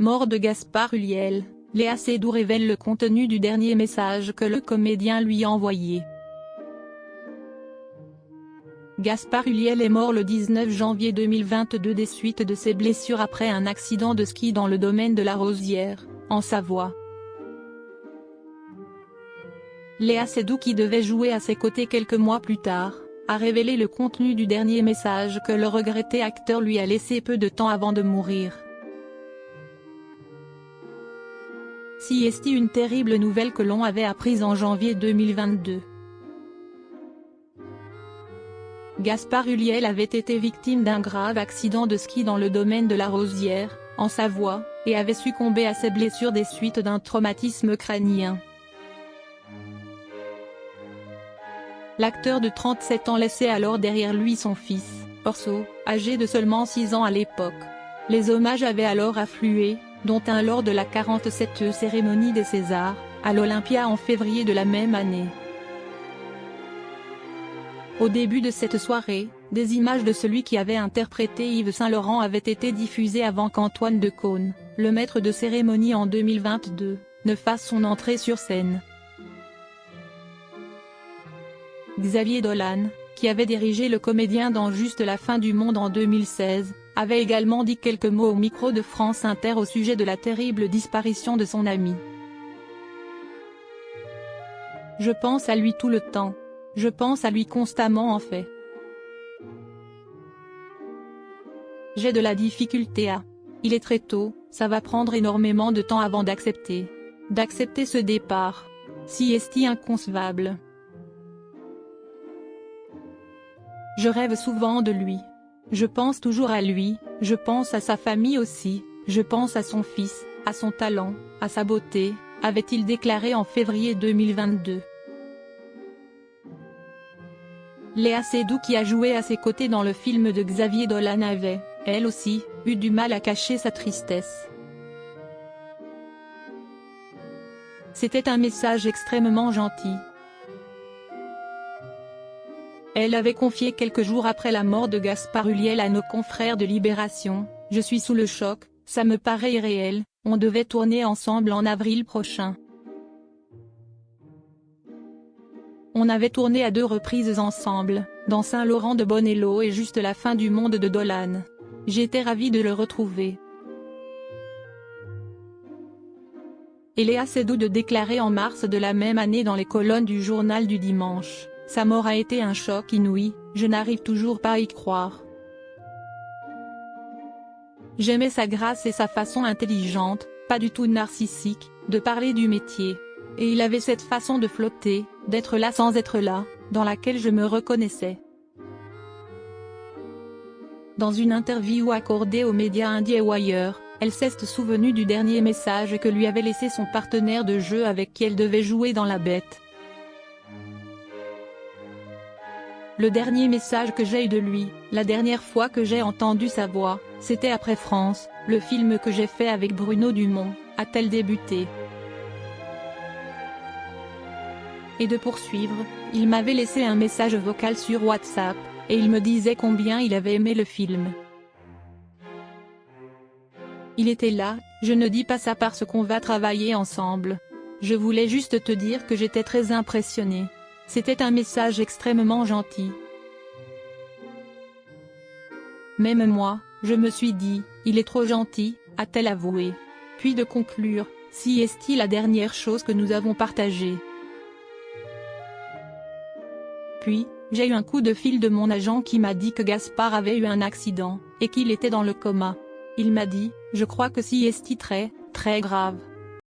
Mort de Gaspard Ulliel, Léa Seydoux révèle le contenu du dernier message que le comédien lui a envoyé. Gaspard Ulliel est mort le 19 janvier 2022 des suites de ses blessures après un accident de ski dans le domaine de la Rosière, en Savoie. Léa Seydoux, qui devait jouer à ses côtés quelques mois plus tard, a révélé le contenu du dernier message que le regretté acteur lui a laissé peu de temps avant de mourir. Si est une terrible nouvelle que l'on avait apprise en janvier 2022. Gaspard Ulliel avait été victime d'un grave accident de ski dans le domaine de la Rosière, en Savoie, et avait succombé à ses blessures des suites d'un traumatisme crânien. L'acteur de 37 ans laissait alors derrière lui son fils, Orso, âgé de seulement 6 ans à l'époque. Les hommages avaient alors afflué, dont un lors de la 47e cérémonie des Césars, à l'Olympia en février de la même année. Au début de cette soirée, des images de celui qui avait interprété Yves Saint-Laurent avaient été diffusées avant qu'Antoine Decaune, le maître de cérémonie en 2022, ne fasse son entrée sur scène. Xavier Dolan, qui avait dirigé le comédien dans Juste la fin du monde en 2016, avait également dit quelques mots au micro de France Inter au sujet de la terrible disparition de son ami. « Je pense à lui tout le temps. Je pense à lui constamment en fait. J'ai de la difficulté à. Il est très tôt, ça va prendre énormément de temps avant d'accepter. D'accepter ce départ. Si est-il inconcevable. Je rêve souvent de lui. Je pense toujours à lui, je pense à sa famille aussi, je pense à son fils, à son talent, à sa beauté, avait-il déclaré en février 2022. Léa Seydoux, qui a joué à ses côtés dans le film de Xavier Dolan, avait, elle aussi, eu du mal à cacher sa tristesse. C'était un message extrêmement gentil. Elle avait confié quelques jours après la mort de Gaspard Ulliel à nos confrères de Libération: « Je suis sous le choc, ça me paraît irréel, on devait tourner ensemble en avril prochain. On avait tourné à 2 reprises ensemble, dans Saint-Laurent-de-Bonello et Juste la fin du monde de Dolan. J'étais ravie de le retrouver. » Et Léa Seydoux de déclarer en mars de la même année dans les colonnes du journal du dimanche: « Sa mort a été un choc inouï, je n'arrive toujours pas à y croire. J'aimais sa grâce et sa façon intelligente, pas du tout narcissique, de parler du métier. Et il avait cette façon de flotter, d'être là sans être là, dans laquelle je me reconnaissais. » Dans une interview accordée aux médias indiens ou ailleurs, elle s'est souvenue du dernier message que lui avait laissé son partenaire de jeu avec qui elle devait jouer dans La Bête. « Le dernier message que j'ai eu de lui, la dernière fois que j'ai entendu sa voix, c'était après France, le film que j'ai fait avec Bruno Dumont, » a-t-elle débuté. Et de poursuivre: « Il m'avait laissé un message vocal sur WhatsApp, et il me disait combien il avait aimé le film. Il était là, je ne dis pas ça parce qu'on va travailler ensemble. Je voulais juste te dire que j'étais très impressionnée. C'était un message extrêmement gentil. Même moi, je me suis dit, il est trop gentil, » a-t-elle avoué. Puis de conclure: « Si est-il la dernière chose que nous avons partagée. Puis, j'ai eu un coup de fil de mon agent qui m'a dit que Gaspard avait eu un accident, et qu'il était dans le coma. Il m'a dit, je crois que si est très, très grave. »